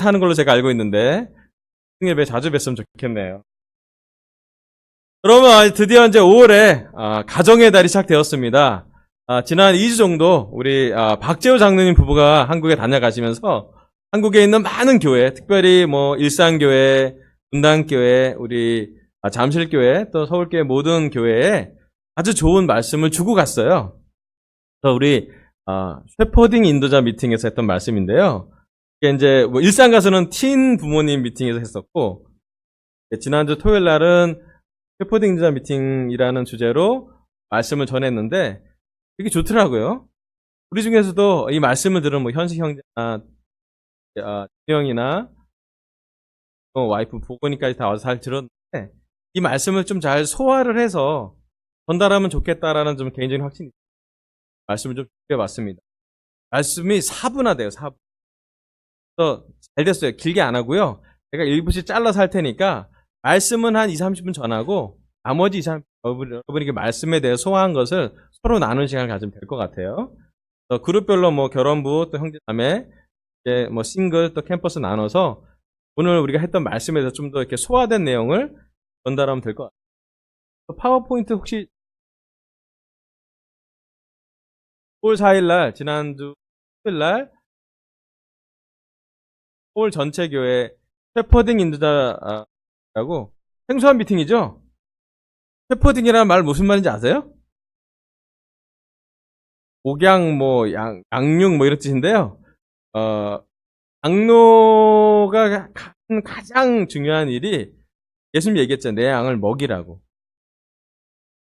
사는 걸로 제가 알고 있는데 승예배 자주 뵀으면 좋겠네요. 그러면 드디어 이제 5월에 가정의 달이 시작되었습니다. 지난 2주 정도 우리 박재호 장로님 부부가 한국에 다녀가시면서 한국에 있는 많은 교회, 특별히 뭐 일산교회, 분당교회, 우리 잠실교회, 또 서울교회 모든 교회에 아주 좋은 말씀을 주고 갔어요. 그래서 우리 셰퍼딩 인도자 미팅에서 했던 말씀인데요. 이게 이제 뭐 일산 가서는 틴 부모님 미팅에서 했었고, 지난주 토요일 날은 셰퍼딩 인도자 미팅이라는 주제로 말씀을 전했는데 되게 좋더라고요. 우리 중에서도 이 말씀을 들은 뭐 현식 형제나 형이나 와이프 보건이까지 다 와서 잘 들었는데 이 말씀을 좀 잘 소화를 해서 전달하면 좋겠다라는 좀 개인적인 확신이 있어요. 말씀을 좀 드려봤습니다. 말씀이 4분화돼요. 4분. 그래서 잘 됐어요. 길게 안 하고요. 제가 1분씩 잘라서 할 테니까 말씀은 한 20-30분 전하고 나머지 20, 여러분에게 말씀에 대해 소화한 것을 서로 나누는 시간을 가지면 될 것 같아요. 그룹별로 뭐 결혼부 또 형제자매 이제 뭐 싱글 또 캠퍼스 나눠서 오늘 우리가 했던 말씀에 대해서 좀 더 이렇게 소화된 내용을 전달하면 될 것 같아요. 파워포인트 혹시 5월 4일날 지난주 토요일날 서울 전체 교회 셰퍼딩 인도자라고 생소한 미팅이죠? 셰퍼딩이라는 말 무슨 말인지 아세요? 목양 뭐 양육 뭐 이런 뜻인데요. 장로가 가장 중요한 일이 예수님이 얘기했죠. 내 양을 먹이라고.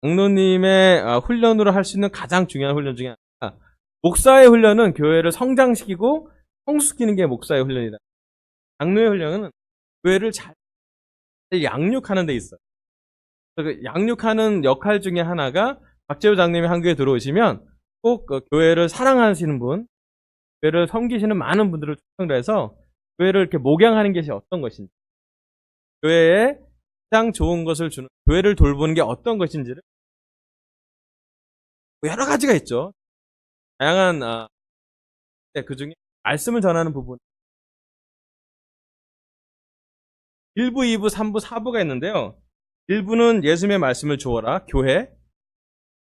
장로님의 훈련으로 할 수 있는 가장 중요한 훈련 중에 하나가 목사의 훈련은 교회를 성장시키고 성숙시키는 게 목사의 훈련이다. 장로의 훈련은 교회를 잘 양육하는 데 있어요. 그 양육하는 역할 중에 하나가 박재호 장님이 한국에 들어오시면 꼭 교회를 사랑하시는 분, 교회를 섬기시는 많은 분들을 초청을 해서 교회를 이렇게 목양하는 것이 어떤 것인지, 교회에 가장 좋은 것을 주는, 교회를 돌보는 게 어떤 것인지를 여러 가지가 있죠. 다양한 그 중에 말씀을 전하는 부분 1부, 2부, 3부, 4부가 있는데요. 1부는 예수님의 말씀을 주어라 교회,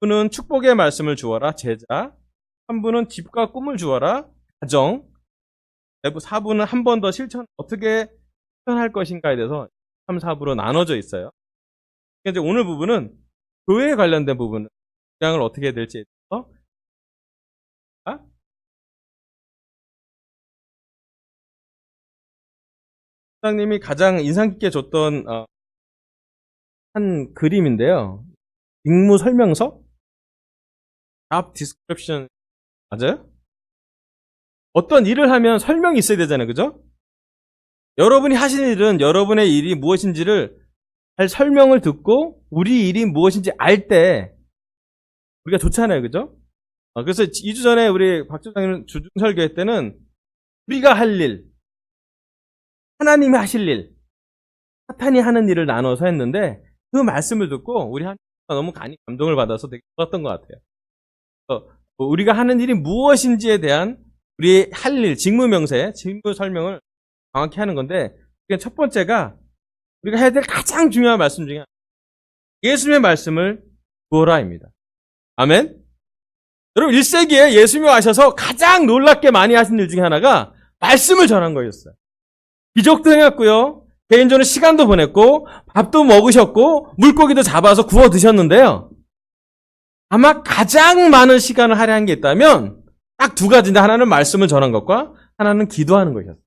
2부는 축복의 말씀을 주어라 제자, 3부는 집과 꿈을 주어라 가정, 4부는 한 번 더 실천 어떻게 실천할 것인가에 대해서 3, 4부로 나눠져 있어요. 이제 오늘 부분은 교회에 관련된 부분을 주장을 어떻게 해야 될지에 대해서 부장님이 가장 인상 깊게 줬던 한 그림인데요. 직무 설명서? job description 맞아요? 어떤 일을 하면 설명이 있어야 되잖아요. 그죠? 여러분이 하시는 일은 여러분의 일이 무엇인지를 잘 설명을 듣고 우리 일이 무엇인지 알 때 우리가 좋잖아요. 그죠? 그래서 2주 전에 우리 박 주장님 주중설교회 때는 우리가 할 일, 하나님이 하실 일, 사탄이 하는 일을 나눠서 했는데 그 말씀을 듣고 우리 하나님과 너무 감동을 받아서 되게 좋았던 것 같아요. 우리가 하는 일이 무엇인지에 대한 우리의 할 일, 직무명세, 직무 설명을 정확히 하는 건데 첫 번째가 우리가 해야 될 가장 중요한 말씀 중에 예수님의 말씀을 구하라입니다. 아멘? 여러분 1세기에 예수님이 와셔서 가장 놀랍게 많이 하신 일 중에 하나가 말씀을 전한 거였어요. 기적도 행했고요. 개인적으로 시간도 보냈고 밥도 먹으셨고 물고기도 잡아서 구워 드셨는데요. 아마 가장 많은 시간을 할애한 게 있다면 딱 두 가지인데 하나는 말씀을 전한 것과 하나는 기도하는 것이었어요.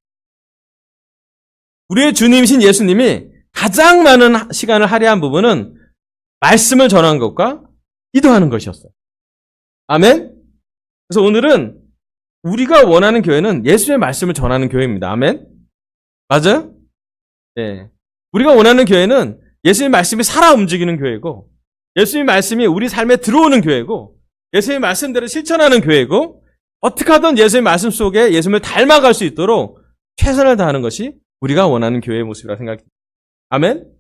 우리의 주님이신 예수님이 가장 많은 시간을 할애한 부분은 말씀을 전한 것과 기도하는 것이었어요. 아멘? 그래서 오늘은 우리가 원하는 교회는 예수의 말씀을 전하는 교회입니다. 아멘? 맞아요? 네. 우리가 원하는 교회는 예수의 말씀이 살아 움직이는 교회고 예수의 말씀이 우리 삶에 들어오는 교회고 예수의 말씀대로 실천하는 교회고 어떻게 하든 예수의 말씀 속에 예수님을 닮아갈 수 있도록 최선을 다하는 것이 우리가 원하는 교회의 모습이라고 생각합니다. 아멘?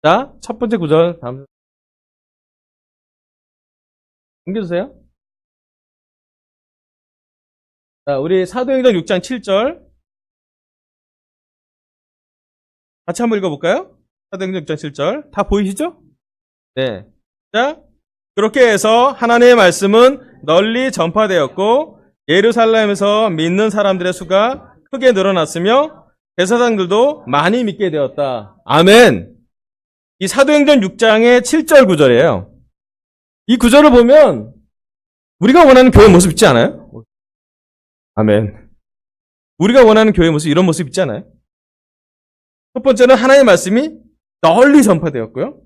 자, 첫 번째 구절 다음 넘겨주세요. 자, 우리 사도행전 6장 7절 같이 한번 읽어볼까요? 사도행전 6장 7절. 다 보이시죠? 네. 자, 그렇게 해서 하나님의 말씀은 널리 전파되었고 예루살렘에서 믿는 사람들의 수가 크게 늘어났으며 대사장들도 많이 믿게 되었다. 아멘. 이 사도행전 6장의 7절 구절이에요. 이 구절을 보면 우리가 원하는 교회 모습 있지 않아요? 아멘. 우리가 원하는 교회 모습, 이런 모습 있지 않아요? 첫 번째는 하나님의 말씀이 널리 전파되었고요.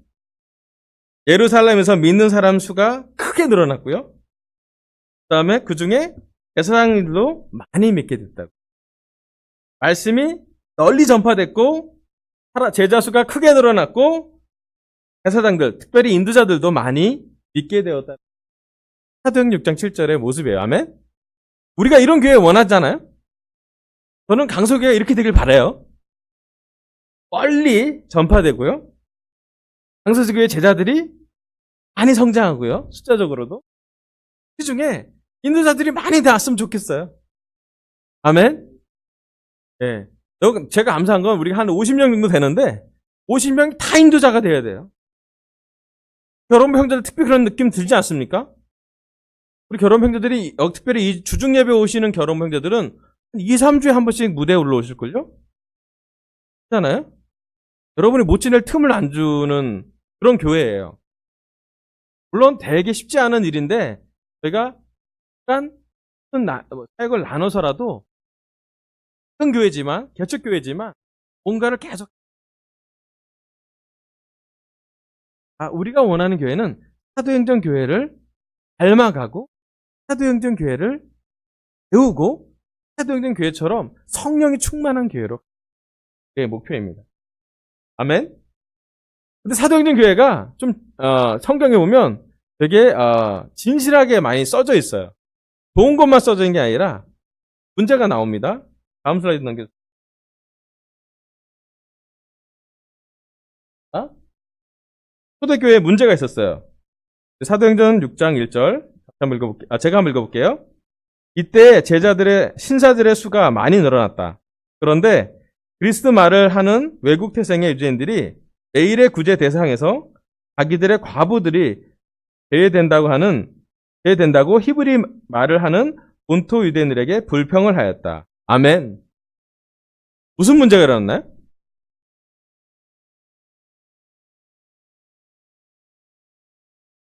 예루살렘에서 믿는 사람 수가 크게 늘어났고요. 그 다음에 그 중에 대사장들도 많이 믿게 됐다고. 말씀이 널리 전파됐고 제자 수가 크게 늘어났고 대사장들, 특별히 인도자들도 많이 믿게 되었다. 사도행전 6장 7절의 모습이에요. 아멘? 우리가 이런 교회 원하잖아요? 저는 강서교회가 이렇게 되길 바라요. 빨리 전파되고요. 강서교회 제자들이 많이 성장하고요. 숫자적으로도. 그 중에 인도자들이 많이 나왔으면 좋겠어요. 아멘? 예. 제가 감사한 건 우리가 한 50명 정도 되는데 50명이 다 인도자가 돼야 돼요. 결혼 형제들 특별히 그런 느낌 들지 않습니까? 우리 결혼 형제들이 특별히 이 주중 예배 오시는 결혼 형제들은 2, 3주에 한 번씩 무대에 올라오실걸요? 그렇잖아요? 여러분이 못 지낼 틈을 안 주는 그런 교회예요. 물론 되게 쉽지 않은 일인데 저희가 약간 사역을 나눠서라도 큰 교회지만 개척교회지만 뭔가를 계속 우리가 원하는 교회는 사도행전 교회를 닮아가고 사도행전 교회를 배우고 사도행전 교회처럼 성령이 충만한 교회로 그게 목표입니다. 아멘. 근데 사도행전 교회가 좀 성경에 보면 되게 진실하게 많이 써져 있어요. 좋은 것만 써져 있는 게 아니라 문제가 나옵니다. 다음 슬라이드 넘겨주세요. 초대교회에 문제가 있었어요. 사도행전 6장 1절 제가 한번 읽어볼게요. 이때 제자들의 신사들의 수가 많이 늘어났다. 그런데 그리스도 말을 하는 외국 태생의 유대인들이 매일의 구제 대상에서 자기들의 과부들이 제외된다고 히브리 말을 하는 본토 유대인들에게 불평을 하였다. 아멘. 무슨 문제가 일어났나요?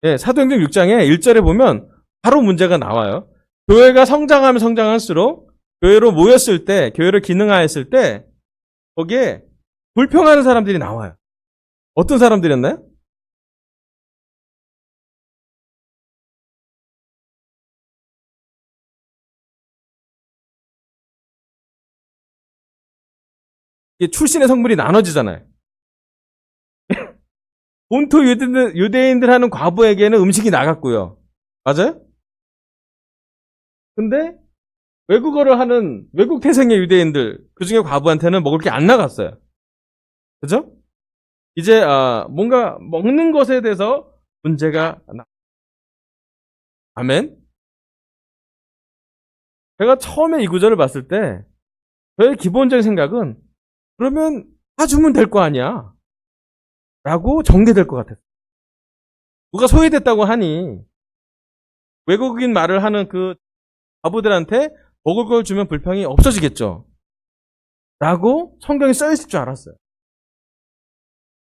네, 사도행전 6장에 1절에 보면 바로 문제가 나와요. 교회가 성장하면 성장할수록 교회로 모였을 때, 교회를 기능하였을 때 거기에 불평하는 사람들이 나와요. 어떤 사람들이었나요? 이게 출신의 성분이 나눠지잖아요. 본토 유대인들 하는 과부에게는 음식이 나갔고요. 맞아요? 근데 외국어를 하는 외국 태생의 유대인들, 그 중에 과부한테는 먹을 게 안 나갔어요. 그죠? 이제 뭔가 먹는 것에 대해서 문제가 아멘? 제가 처음에 이 구절을 봤을 때 저의 기본적인 생각은 그러면 다 주면 될 거 아니야 라고 전개될 것 같았어요. 누가 소외됐다고 하니 외국인 말을 하는 그 과부들한테 먹을 걸 주면 불평이 없어지겠죠 라고 성경에 써있을 줄 알았어요.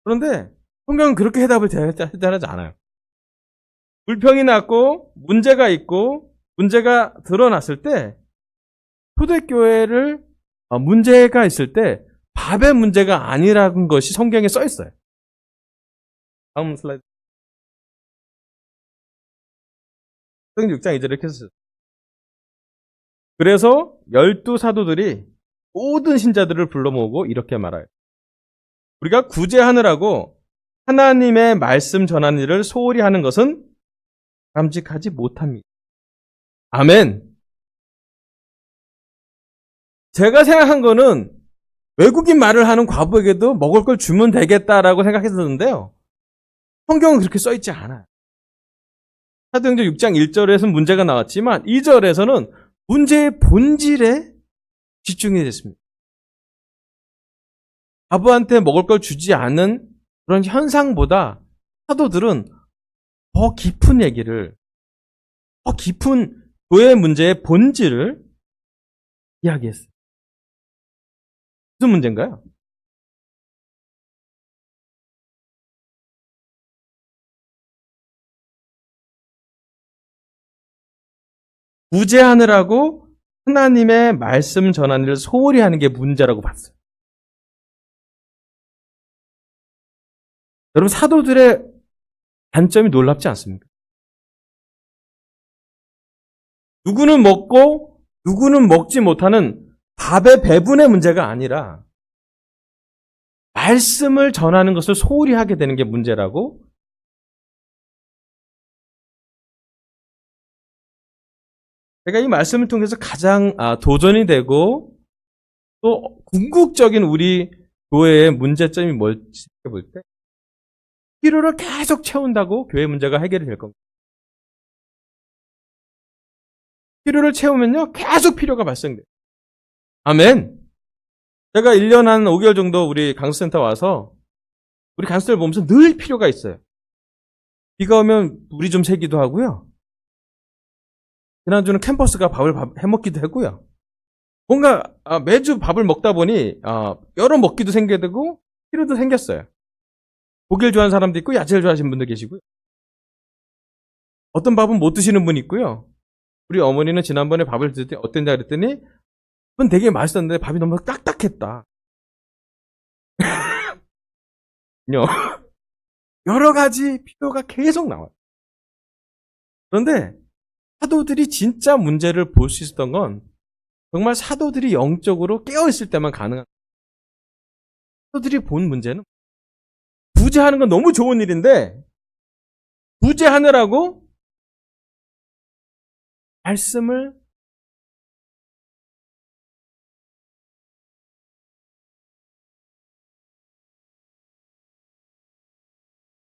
그런데 성경은 그렇게 해답을 대하지 않아요. 불평이 났고 문제가 있고 문제가 드러났을 때 초대교회를 문제가 있을 때 밥의 문제가 아니라는 것이 성경에 써 있어요. 다음 슬라이드. 6장 2절에 이렇게 썼어요. 그래서 12사도들이 모든 신자들을 불러 모으고 이렇게 말해요. 우리가 구제하느라고 하나님의 말씀 전하는 일을 소홀히 하는 것은 바람직하지 못합니다. 아멘. 제가 생각한 거는 외국인 말을 하는 과부에게도 먹을 걸 주면 되겠다라고 생각했었는데요. 성경은 그렇게 써있지 않아요. 사도행전 6장 1절에서는 문제가 나왔지만 2절에서는 문제의 본질에 집중이 됐습니다. 바보한테 먹을 걸 주지 않은 그런 현상보다 사도들은 더 깊은 얘기를, 더 깊은 교회 문제의 본질을 이야기했어요. 무슨 문제인가요? 구제하느라고 하나님의 말씀 전하는 일을 소홀히 하는 게 문제라고 봤어요. 여러분, 사도들의 단점이 놀랍지 않습니까? 누구는 먹고 누구는 먹지 못하는 밥의 배분의 문제가 아니라 말씀을 전하는 것을 소홀히 하게 되는 게 문제라고. 제가 이 말씀을 통해서 가장 도전이 되고 또 궁극적인 우리 교회의 문제점이 뭘지 생각해 볼 때, 필요를 계속 채운다고 교회 문제가 해결이 될 겁니다. 필요를 채우면요, 계속 필요가 발생돼요. 아멘. 제가 1년 한 5개월 정도 우리 강수센터 와서 우리 강수들 보면서 늘 필요가 있어요. 비가 오면 물이 좀 새기도 하고요. 지난주는 캠퍼스가 밥을 해먹기도 했고요. 뭔가 매주 밥을 먹다 보니 여러 먹기도 생겨야 되고 필요도 생겼어요. 고기를 좋아하는 사람도 있고 야채를 좋아하시는 분도 계시고요. 어떤 밥은 못 드시는 분이 있고요. 우리 어머니는 지난번에 밥을 드실 때 어땠냐 그랬더니 그건 되게 맛있었는데 밥이 너무 딱딱했다. 여러 가지 필요가 계속 나와요. 그런데 사도들이 진짜 문제를 볼 수 있었던 건 정말 사도들이 영적으로 깨어있을 때만 가능한 거예요. 사도들이 본 문제는 구제하는 건 너무 좋은 일인데 구제하느라고 말씀을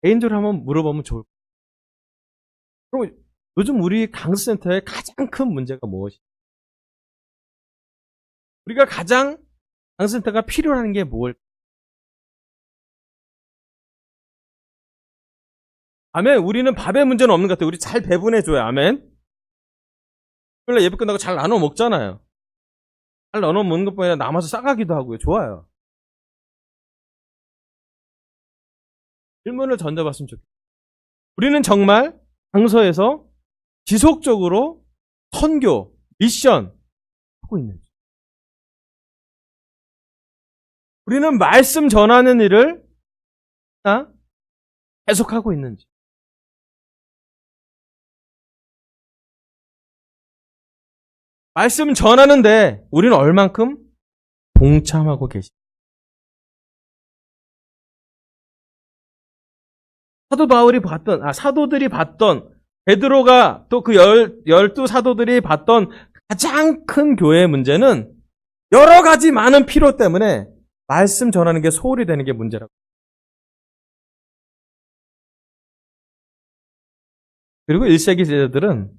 개인적으로 한번 물어보면 좋을 거예요. 그럼 요즘 우리 강수센터의 가장 큰 문제가 무엇이죠? 우리가 가장 강수센터가 필요한 게 뭘까요? 아멘. 우리는 밥의 문제는 없는 것 같아요. 우리 잘 배분해줘요. 아멘. 원래 예배 끝나고 잘 나눠 먹잖아요. 잘 나눠 먹는 것뿐 아니라 남아서 싸가기도 하고요. 좋아요. 질문을 던져봤으면 좋겠어요. 우리는 정말 강서에서 지속적으로 선교, 미션 하고 있는지, 우리는 말씀 전하는 일을 계속하고 있는지, 말씀 전하는데 우리는 얼만큼 동참하고 계십니까? 사도들이 봤던, 베드로가 또 그 12 사도들이 봤던 가장 큰 교회의 문제는 여러 가지 많은 필요 때문에 말씀 전하는 게 소홀히 되는 게 문제라고. 그리고 1세기 제자들은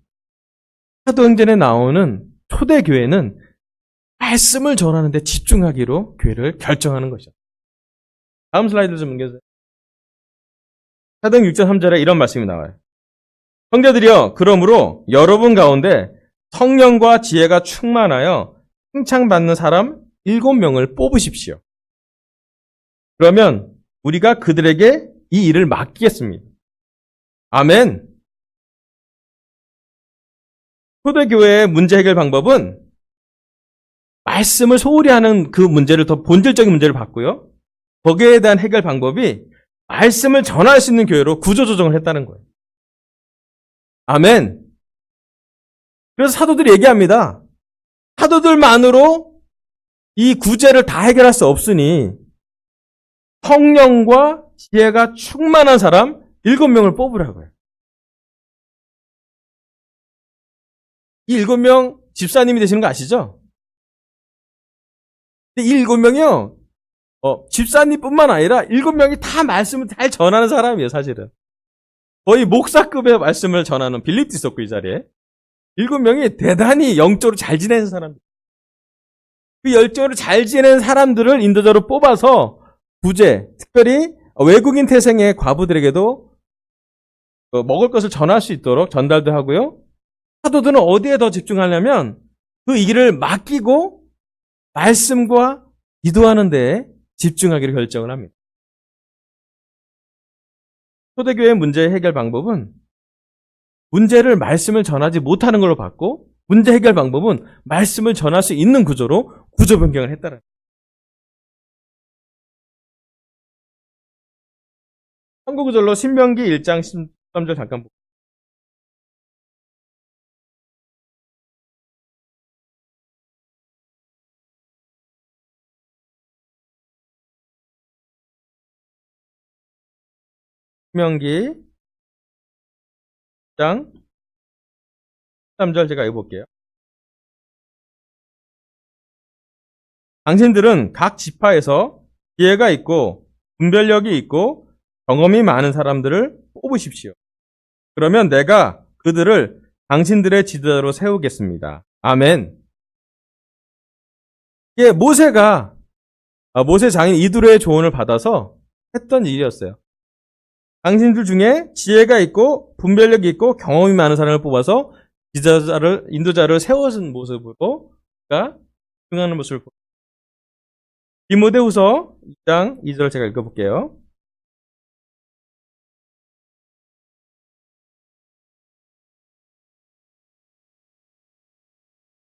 사도행전에 나오는 초대교회는 말씀을 전하는 데 집중하기로 교회를 결정하는 것이죠. 다음 슬라이드 좀 넘겨주세요. 사도행 6장 3절에 이런 말씀이 나와요. 형제들이여, 그러므로 여러분 가운데 성령과 지혜가 충만하여 칭찬받는 사람 7명을 뽑으십시오. 그러면 우리가 그들에게 이 일을 맡기겠습니다. 아멘. 초대교회의 문제 해결 방법은 말씀을 소홀히 하는 그 문제를, 더 본질적인 문제를 봤고요. 거기에 대한 해결 방법이 말씀을 전할 수 있는 교회로 구조조정을 했다는 거예요. 아멘. 그래서 사도들이 얘기합니다. 사도들만으로 이 구제를 다 해결할 수 없으니 성령과 지혜가 충만한 사람 7명을 뽑으라고요. 이 7명 집사님이 되시는 거 아시죠? 근데 이 7명이요, 집사님뿐만 아니라 7명이 다 말씀을 잘 전하는 사람이에요, 사실은. 거의 목사급의 말씀을 전하는 빌립도 있었고, 이 자리에. 7명이 대단히 영적으로 잘 지내는 사람들. 그 영적으로 잘 지내는 사람들을 인도자로 뽑아서 구제, 특별히 외국인 태생의 과부들에게도 먹을 것을 전할 수 있도록 전달도 하고요. 사도들은 어디에 더 집중하려면 그 일을 맡기고 말씀과 기도하는 데에 집중하기로 결정을 합니다. 초대교회의 문제 해결 방법은 문제를 말씀을 전하지 못하는 걸로 봤고, 문제 해결 방법은 말씀을 전할 수 있는 구조로 구조 변경을 했다는 거예요. 참고구절로 신명기 1장 13절 잠깐 볼게요. 신명기 1장 13절 제가 읽어볼게요. 당신들은 각 지파에서 지혜가 있고 분별력이 있고 경험이 많은 사람들을 뽑으십시오. 그러면 내가 그들을 당신들의 지도자로 세우겠습니다. 아멘. 이게 모세가 모세 장인 이두로의 조언을 받아서 했던 일이었어요. 당신들 중에 지혜가 있고 분별력이 있고 경험이 많은 사람을 뽑아서 지도자를 인도자를 세워준 모습으로 그가 등하는 모습을 보입니다. 디모데후서 2장 2절 제가 읽어볼게요.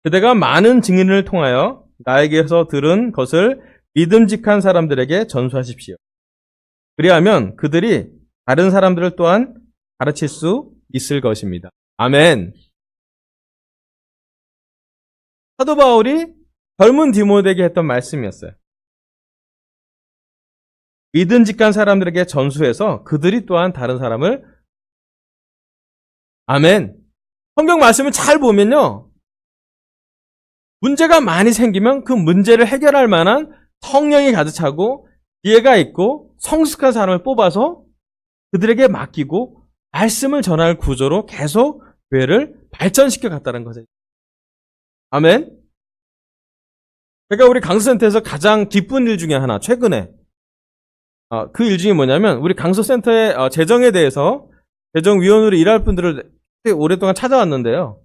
그대가 많은 증인을 통하여 나에게서 들은 것을 믿음직한 사람들에게 전수하십시오. 그리하면 그들이 다른 사람들을 또한 가르칠 수 있을 것입니다. 아멘. 사도 바울이 젊은 디모데에게 했던 말씀이었어요. 믿음직한 사람들에게 전수해서 그들이 또한 다른 사람을 아멘. 성경 말씀을 잘 보면요. 문제가 많이 생기면 그 문제를 해결할 만한 성령이 가득 차고 지혜가 있고 성숙한 사람을 뽑아서 그들에게 맡기고 말씀을 전할 구조로 계속 교회를 발전시켜 갔다는 거죠. 아멘. 제가 우리 강서센터에서 가장 기쁜 일 중에 하나, 최근에 그 일 중에 뭐냐면 우리 강서센터의 재정에 대해서 재정위원으로 일할 분들을 오랫동안 찾아왔는데요.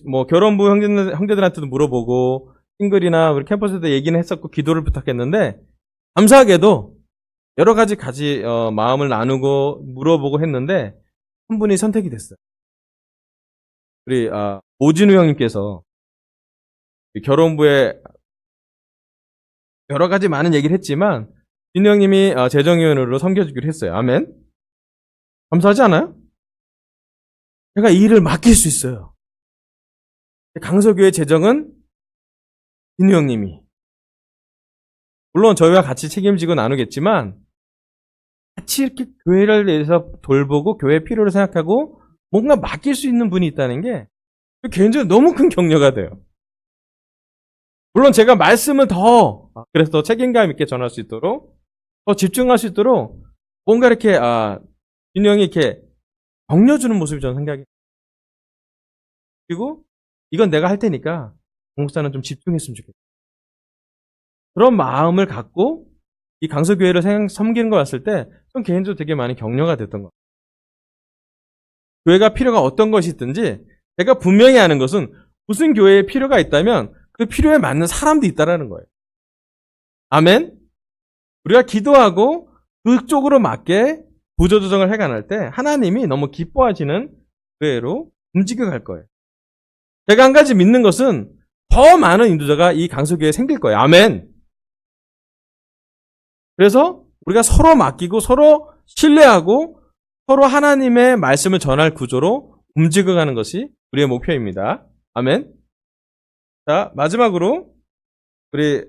뭐 결혼부 형제들한테도 물어보고 싱글이나 우리 캠퍼스에도 얘기는 했었고 기도를 부탁했는데 감사하게도 여러 가지 마음을 나누고 물어보고 했는데 한 분이 선택이 됐어요. 우리 오진우 형님께서 결혼부에 여러 가지 많은 얘기를 했지만 진우 형님이 재정위원으로 섬겨주기로 했어요. 아멘. 감사하지 않아요? 제가 이 일을 맡길 수 있어요. 강서교회 재정은 진우 형님이 물론 저희와 같이 책임지고 나누겠지만 같이 이렇게 교회를 위해서 돌보고 교회 필요를 생각하고 뭔가 맡길 수 있는 분이 있다는 게 개인적으로 너무 큰 격려가 돼요. 물론 제가 말씀을 그래서 더 책임감 있게 전할 수 있도록 더 집중할 수 있도록 뭔가 이렇게 진우 형이 이렇게 격려주는 모습이 저는 생각이 그리고 이건 내가 할 테니까 목사는 좀 집중했으면 좋겠다. 그런 마음을 갖고 이 강서교회를 섬기는 거 봤을 때 전 개인적으로 되게 많이 격려가 됐던 것 같아요. 교회가 필요가 어떤 것이 있든지 제가 분명히 아는 것은 무슨 교회에 필요가 있다면 그 필요에 맞는 사람도 있다라는 거예요. 아멘? 우리가 기도하고 그쪽으로 맞게 구조조정을 해가날 때 하나님이 너무 기뻐하시는 교회로 움직여갈 거예요. 제가 한 가지 믿는 것은 더 많은 인도자가 이 강서교회에 생길 거예요. 아멘. 그래서 우리가 서로 맡기고 서로 신뢰하고 서로 하나님의 말씀을 전할 구조로 움직여가는 것이 우리의 목표입니다. 아멘. 자, 마지막으로 우리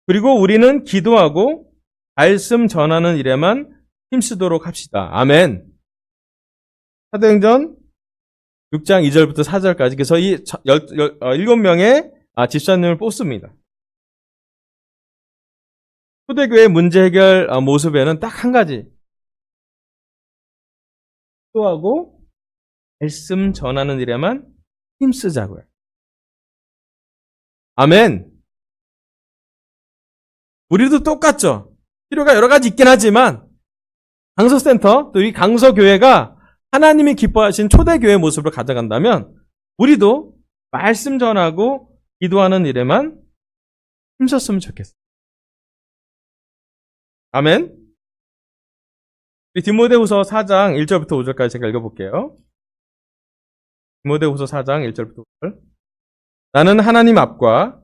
그리고 우리는 기도하고 말씀 전하는 일에만 힘쓰도록 합시다. 아멘. 사도행전 6장 2절부터 4절까지 그래서 이 7명의 집사님을 뽑습니다. 초대교회 문제 해결 모습에는 딱 한 가지 기도하고 말씀 전하는 일에만 힘쓰자고요. 아멘. 우리도 똑같죠. 필요가 여러 가지 있긴 하지만 강서센터 또 이 강서교회가 하나님이 기뻐하신 초대교회 모습으로 가져간다면 우리도 말씀 전하고 기도하는 일에만 힘썼으면 좋겠어요. 아멘. 우리 디모데후서 4장 1절부터 5절까지 제가 읽어볼게요. 디모데후서 4장 1절부터 5절. 나는 하나님 앞과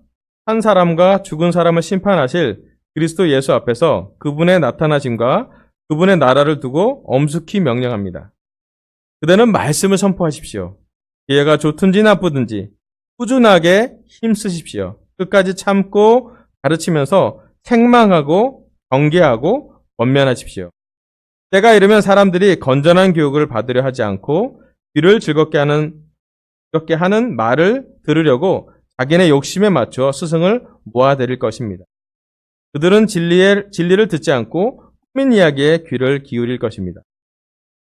한 사람과 죽은 사람을 심판하실 그리스도 예수 앞에서 그분의 나타나심과 그분의 나라를 두고 엄숙히 명령합니다. 그대는 말씀을 선포하십시오. 기회가 좋든지 나쁘든지 꾸준하게 힘쓰십시오. 끝까지 참고 가르치면서 책망하고 경계하고 권면하십시오. 때가 이르면 사람들이 건전한 교육을 받으려 하지 않고 귀를 즐겁게 하는 말을 들으려고 자기네 욕심에 맞춰 스승을 모아들일 것입니다. 그들은 진리를 듣지 않고 꾸민 이야기에 귀를 기울일 것입니다.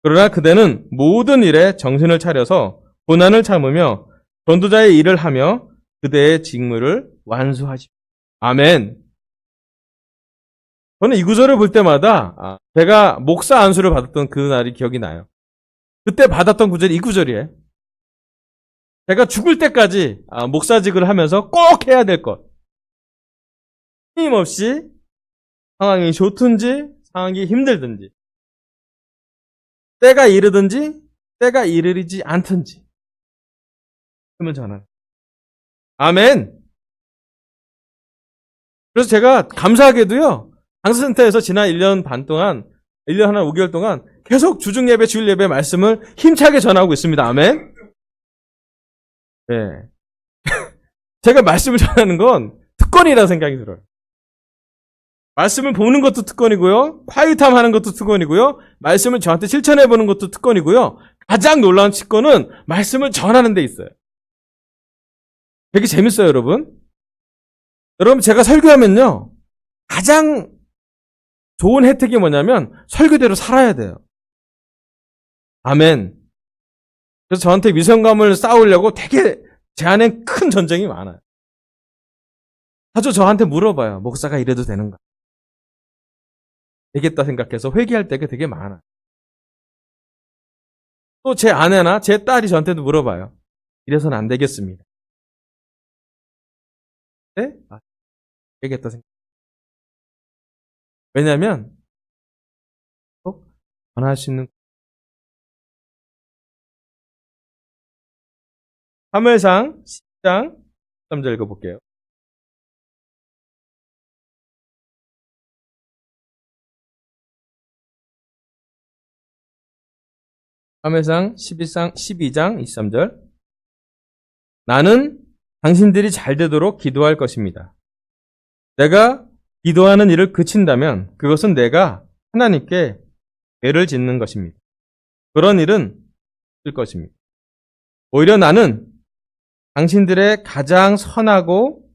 그러나 그대는 모든 일에 정신을 차려서 고난을 참으며 전도자의 일을 하며 그대의 직무를 완수하십시오. 아멘. 저는 이 구절을 볼 때마다 제가 목사 안수를 받았던 그 날이 기억이 나요. 그때 받았던 구절이 이 구절이에요. 제가 죽을 때까지 목사직을 하면서 꼭 해야 될 것. 힘없이 상황이 좋든지 상황이 힘들든지 때가 이르든지 때가 이르지 않든지 그러면 저는 아멘. 그래서 제가 감사하게도요. 강서센터에서 지난 1년 반 동안 1년 하나 5개월 동안 계속 주중 예배, 주일 예배 말씀을 힘차게 전하고 있습니다. 아멘. 네. 제가 말씀을 전하는 건 특권이라는 생각이 들어요. 말씀을 보는 것도 특권이고요. 콰이트함 하는 것도 특권이고요. 말씀을 저한테 실천해보는 것도 특권이고요. 가장 놀라운 특권은 말씀을 전하는 데 있어요. 되게 재밌어요, 여러분. 여러분, 제가 설교하면요. 가장 좋은 혜택이 뭐냐면 설교대로 살아야 돼요. 아멘. 그래서 저한테 위선감을 쌓으려고 되게 제 안에 큰 전쟁이 많아요. 아주 저한테 물어봐요. 목사가 이래도 되는가? 되겠다 생각해서 회개할 때가 되게 많아요. 또 제 아내나 제 딸이 저한테도 물어봐요. 이래서는 안 되겠습니다. 네? 되겠다 생각. 왜냐하면 꼭 전할 수 있는 사무엘상 10장 3절 읽어볼게요. 사무엘상 12장 23절. 나는 당신들이 잘 되도록 기도할 것입니다. 내가 기도하는 일을 그친다면 그것은 내가 하나님께 죄를 짓는 것입니다. 그런 일은 없을 것입니다. 오히려 나는 당신들의 가장 선하고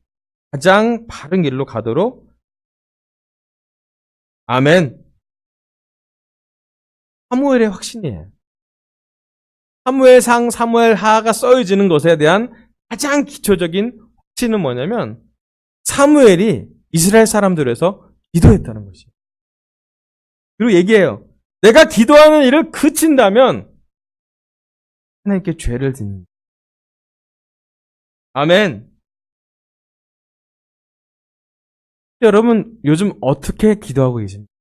가장 바른 길로 가도록 아멘. 사무엘의 확신이에요. 사무엘상, 사무엘하가 써지는 것에 대한 가장 기초적인 확신은 뭐냐면 사무엘이 이스라엘 사람들에서 기도했다는 것이에요. 그리고 얘기해요. 내가 기도하는 일을 그친다면 하나님께 죄를 짓는다. 아멘. 여러분 요즘 어떻게 기도하고 계십니까?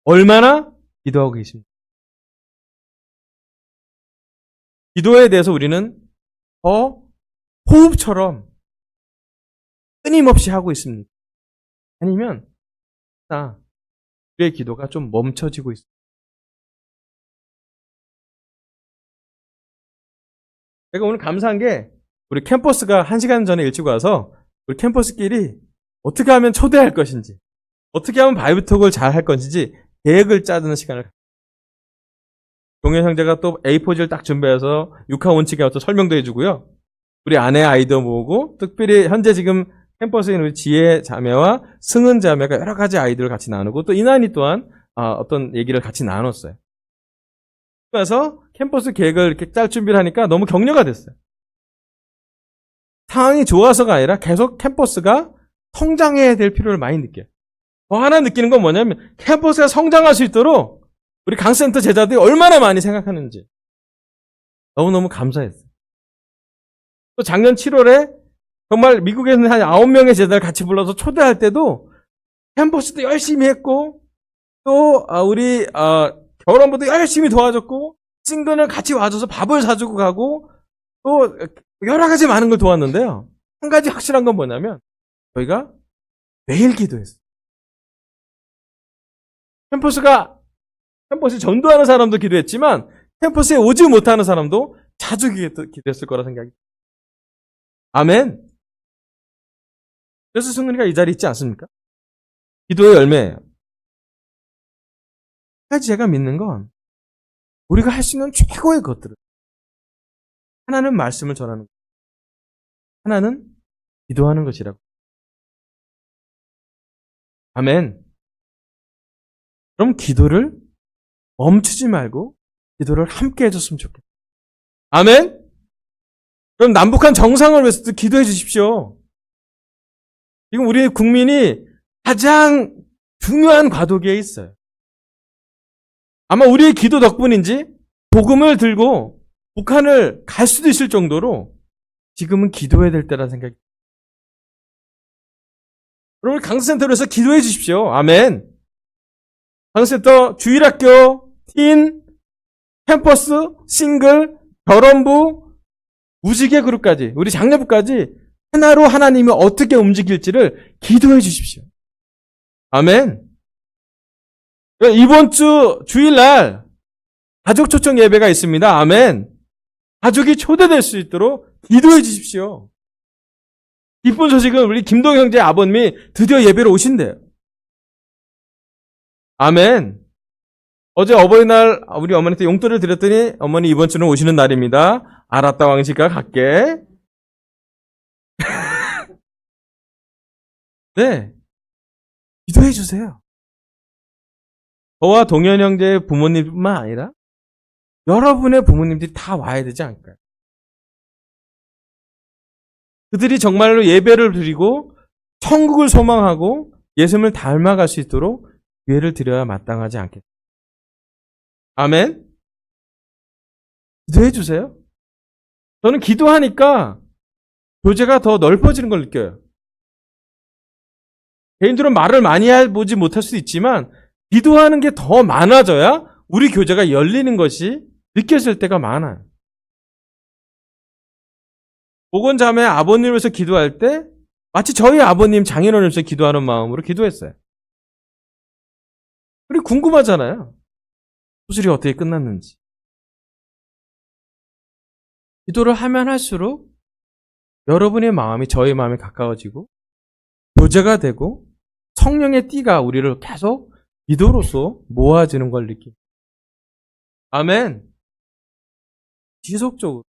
얼마나 기도하고 계십니까? 기도에 대해서 우리는 호흡처럼 끊임없이 하고 있습니다. 아니면 우리의 기도가 좀 멈춰지고 있습니다. 제가 오늘 감사한 게 우리 캠퍼스가 1시간 전에 일찍 와서 우리 캠퍼스끼리 어떻게 하면 초대할 것인지 어떻게 하면 바이브톡을 잘 할 것인지 계획을 짜는 시간을 동현 형제가 또 A4지를 딱 준비해서 6화 원칙에 어떤 설명도 해주고요. 우리 아내 아이도 모으고 특별히 현재 지금 캠퍼스에 있는 우리 지혜 자매와 승은 자매가 여러 가지 아이들을 같이 나누고 또 이난이 또한 어떤 얘기를 같이 나눴어요. 그래서 캠퍼스 계획을 이렇게 짤 준비를 하니까 너무 격려가 됐어요. 상황이 좋아서가 아니라 계속 캠퍼스가 성장해야 될 필요를 많이 느껴요. 더 하나 느끼는 건 뭐냐면 캠퍼스가 성장할 수 있도록 우리 강센터 제자들이 얼마나 많이 생각하는지 너무너무 감사했어요. 또 작년 7월에 정말 미국에는 한 9명의 제자를 같이 불러서 초대할 때도 캠퍼스도 열심히 했고 또 우리 결혼부도 열심히 도와줬고 싱글은 같이 와줘서 밥을 사주고 가고 또 여러 가지 많은 걸 도왔는데요. 한 가지 확실한 건 뭐냐면 저희가 매일 기도했어요. 캠퍼스에 전도하는 사람도 기도했지만 캠퍼스에 오지 못하는 사람도 자주 기도했을 거라 생각이. 아멘. 그래서 승은이가 이 자리에 있지 않습니까? 기도의 열매예요. 제가 믿는 건 우리가 할 수 있는 최고의 것들을 하나는 말씀을 전하는 것, 하나는 기도하는 것이라고. 아멘. 그럼 기도를 멈추지 말고 기도를 함께 해줬으면 좋겠어요. 아멘. 그럼 남북한 정상을 위해서도 기도해 주십시오. 지금 우리 국민이 가장 중요한 과도기에 있어요. 아마 우리의 기도 덕분인지 복음을 들고 북한을 갈 수도 있을 정도로 지금은 기도해야 될 때라는 생각이. 여러분 강센터에서 기도해 주십시오. 아멘. 강센터, 주일학교, 틴, 캠퍼스, 싱글, 결혼부, 무지개 그룹까지, 우리 장례부까지 하나로 하나님이 어떻게 움직일지를 기도해 주십시오. 아멘. 이번 주 주일날 가족 초청 예배가 있습니다. 아멘. 가족이 초대될 수 있도록 기도해 주십시오. 기쁜 소식은 우리 김동 형제 아버님이 드디어 예배로 오신대요. 아멘. 어제 어버이날 우리 어머니한테 용돈을 드렸더니 어머니 이번 주는 오시는 날입니다. 알았다 왕씨가 갈게. 네. 기도해 주세요. 저와 동현 형제의 부모님뿐만 아니라 여러분의 부모님들이 다 와야 되지 않을까요? 그들이 정말로 예배를 드리고 천국을 소망하고 예수님을 닮아갈 수 있도록 기회를 드려야 마땅하지 않겠습니까? 아멘? 기도해 주세요. 저는 기도하니까 교제가 더 넓어지는 걸 느껴요. 개인적으로 말을 많이 해보지 못할 수도 있지만 기도하는 게 더 많아져야 우리 교제가 열리는 것이 느껴질 때가 많아요. 보건자매 아버님을 위해서 기도할 때 마치 저희 아버님 장인어른을 위해서 기도하는 마음으로 기도했어요. 우리 궁금하잖아요. 수술이 어떻게 끝났는지. 기도를 하면 할수록 여러분의 마음이 저희 마음에 가까워지고 교제가 되고 성령의 띠가 우리를 계속 기도로서 모아지는 걸 느낍니다. 아멘. 지속적으로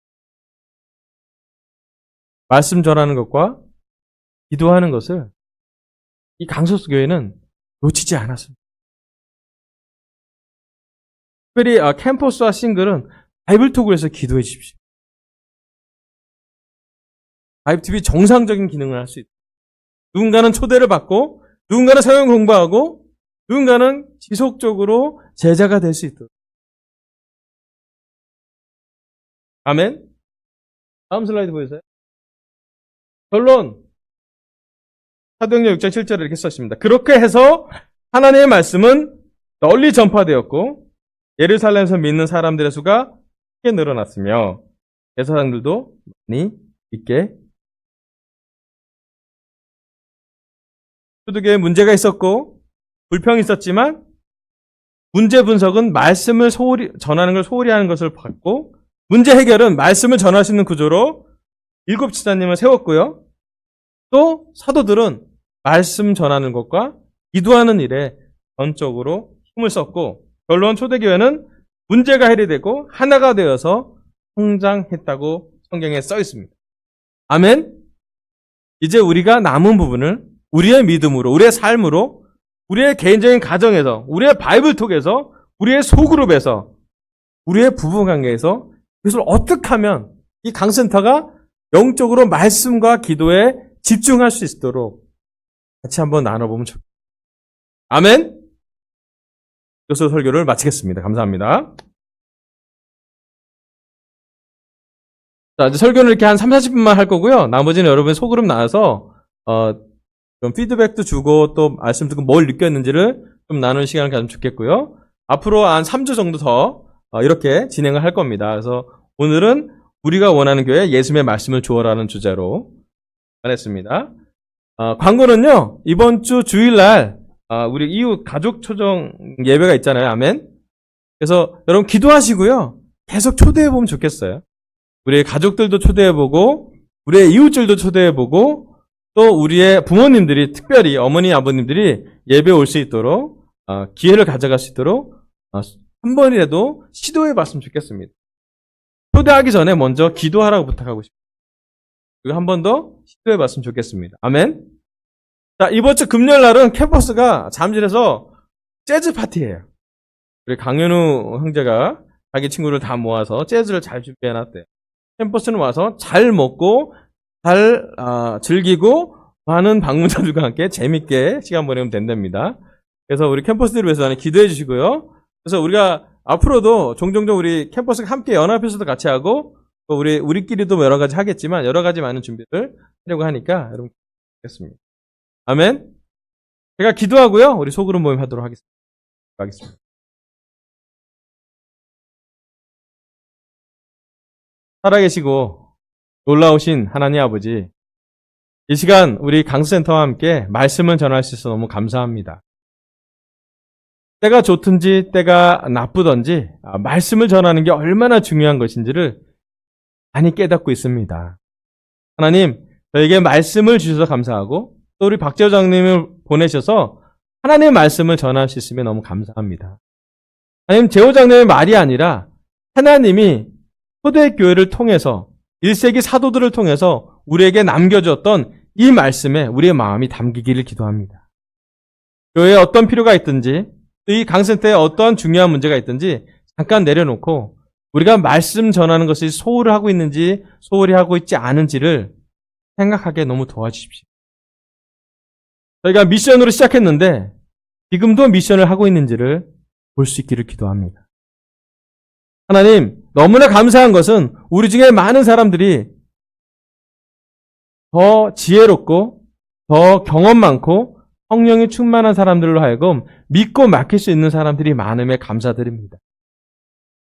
말씀 전하는 것과 기도하는 것을 이 강서수 교회는 놓치지 않았습니다. 특별히 캠퍼스와 싱글은 바이블톡을 해서 기도해 주십시오. 바이블TV 정상적인 기능을 할 수 있다. 누군가는 초대를 받고 누군가는 성경 공부하고 누군가는 지속적으로 제자가 될 수 있도록. 아멘. 다음 슬라이드 보여주세요. 결론. 사도행전 6장 7절에 이렇게 썼습니다. 그렇게 해서 하나님의 말씀은 널리 전파되었고 예루살렘에서 믿는 사람들의 수가 크게 늘어났으며 제사장들도 많이 믿게. 초대교회에 문제가 있었고 불평이 있었지만 문제 분석은 말씀을 전하는 걸 소홀히 하는 것을 봤고 문제 해결은 말씀을 전할 수 있는 구조로 7 지사님을 세웠고요. 또 사도들은 말씀 전하는 것과 기도하는 일에 전적으로 힘을 썼고 결론 초대교회는 문제가 해결되고 하나가 되어서 성장했다고 성경에 써 있습니다. 아멘. 이제 우리가 남은 부분을 우리의 믿음으로, 우리의 삶으로, 우리의 개인적인 가정에서, 우리의 바이블톡에서, 우리의 소그룹에서 우리의 부부관계에서 그것을 어떻게 하면 이 강센터가 영적으로 말씀과 기도에 집중할 수 있도록 같이 한번 나눠보면 좋겠습니다. 아멘? 이것으로 설교를 마치겠습니다. 감사합니다. 자, 이제 설교는 이렇게 한 30-40분만 할 거고요. 나머지는 여러분 소그룹 나와서 좀 피드백도 주고 또 말씀 듣고 뭘 느꼈는지를 좀 나누는 시간을 가지면 좋겠고요. 앞으로 한 3주 정도 더 이렇게 진행을 할 겁니다. 그래서 오늘은 우리가 원하는 교회 예수님의 말씀을 주어라는 주제로 했습니다. 광고는요. 이번 주 주일날 우리 이웃 가족 초청 예배가 있잖아요. 아멘. 그래서 여러분 기도하시고요. 계속 초대해보면 좋겠어요. 우리의 가족들도 초대해보고 우리의 이웃들도 초대해보고 또 우리의 부모님들이 특별히 어머니 아버님들이 예배 올 수 있도록 기회를 가져갈 수 있도록 한 번이라도 시도해봤으면 좋겠습니다. 초대하기 전에 먼저 기도하라고 부탁하고 싶습니다. 그리고 한 번 더 시도해봤으면 좋겠습니다. 아멘. 자, 이번 주 금요일 날은 캠퍼스가 잠실에서 재즈 파티예요. 우리 강현우 형제가 자기 친구를 다 모아서 재즈를 잘 준비해놨대요. 캠퍼스는 와서 잘 먹고 잘 즐기고 많은 방문자들과 함께 재밌게 시간 보내면 된답니다. 그래서 우리 캠퍼스들을 위해서 기도해 주시고요. 그래서 우리가 앞으로도 종종 우리 캠퍼스가 함께 연합해서도 같이 하고 또 우리끼리도 여러 가지 하겠지만 여러 가지 많은 준비를 하려고 하니까 여러분 하겠습니다. 아멘. 제가 기도하고요. 우리 소그룹 모임 하도록 하겠습니다. 살아계시고 놀라우신 하나님 아버지, 이 시간 우리 강수센터와 함께 말씀을 전할 수 있어서 너무 감사합니다. 때가 좋든지 때가 나쁘든지 말씀을 전하는 게 얼마나 중요한 것인지를 많이 깨닫고 있습니다. 하나님, 저에게 말씀을 주셔서 감사하고 또 우리 박재호 장님을 보내셔서 하나님의 말씀을 전할 수 있으면 너무 감사합니다. 하나님, 재호 장님의 말이 아니라 하나님이 초대교회를 통해서 1세기 사도들을 통해서 우리에게 남겨줬던 이 말씀에 우리의 마음이 담기기를 기도합니다. 교회에 어떤 필요가 있든지 이 강센터에 어떤 중요한 문제가 있든지 잠깐 내려놓고 우리가 말씀 전하는 것이 소홀히 하고 있는지 소홀히 하고 있지 않은지를 생각하게 너무 도와주십시오. 저희가 미션으로 시작했는데 지금도 미션을 하고 있는지를 볼 수 있기를 기도합니다. 하나님, 너무나 감사한 것은 우리 중에 많은 사람들이 더 지혜롭고 더 경험 많고 성령이 충만한 사람들로 하여금 믿고 맡길 수 있는 사람들이 많음에 감사드립니다.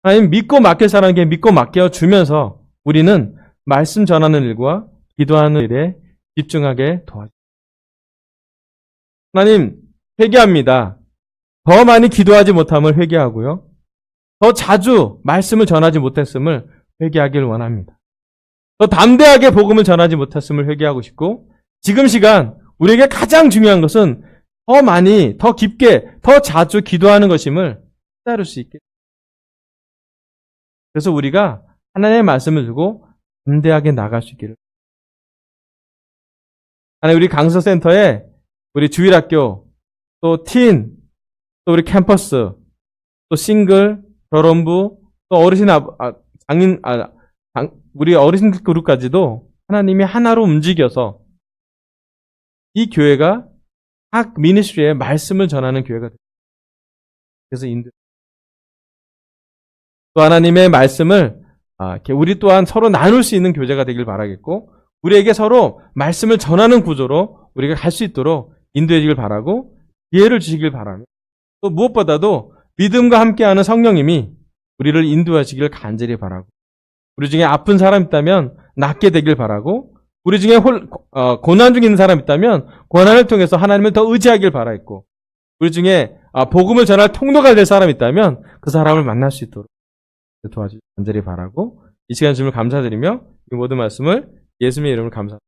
하나님, 믿고 맡길 사람에게 믿고 맡겨주면서 우리는 말씀 전하는 일과 기도하는 일에 집중하게 도와주십시오. 하나님, 회개합니다. 더 많이 기도하지 못함을 회개하고요. 더 자주 말씀을 전하지 못했음을 회개하길 원합니다. 더 담대하게 복음을 전하지 못했음을 회개하고 싶고, 지금 시간 우리에게 가장 중요한 것은 더 많이, 더 깊게, 더 자주 기도하는 것임을 깨달을 수 있게. 그래서 우리가 하나님의 말씀을 두고 담대하게 나갈 수 있기를. 하나님, 우리 강서센터에 우리 주일학교, 또 틴, 또 우리 캠퍼스, 또 싱글, 결혼부, 또 어르신, 우리 어르신 그룹까지도 하나님이 하나로 움직여서 이 교회가 각 미니스트리에 말씀을 전하는 교회가 됩니다. 그래서 또 하나님의 말씀을 우리 또한 서로 나눌 수 있는 교제가 되길 바라겠고, 우리에게 서로 말씀을 전하는 구조로 우리가 갈 수 있도록 인도해 주길 바라고 기회를 주시길 바라며, 또 무엇보다도 믿음과 함께하는 성령님이 우리를 인도하시길 간절히 바라고, 우리 중에 아픈 사람 있다면 낫게 되길 바라고, 우리 중에 고난 중에 있는 사람 있다면 고난을 통해서 하나님을 더 의지하길 바라겠고, 우리 중에 복음을 전할 통로가 될 사람 있다면 그 사람을 만날 수 있도록 도와주시길 간절히 바라고, 이 시간 주님을 감사드리며 이 모든 말씀을 예수님의 이름으로 감사합니다.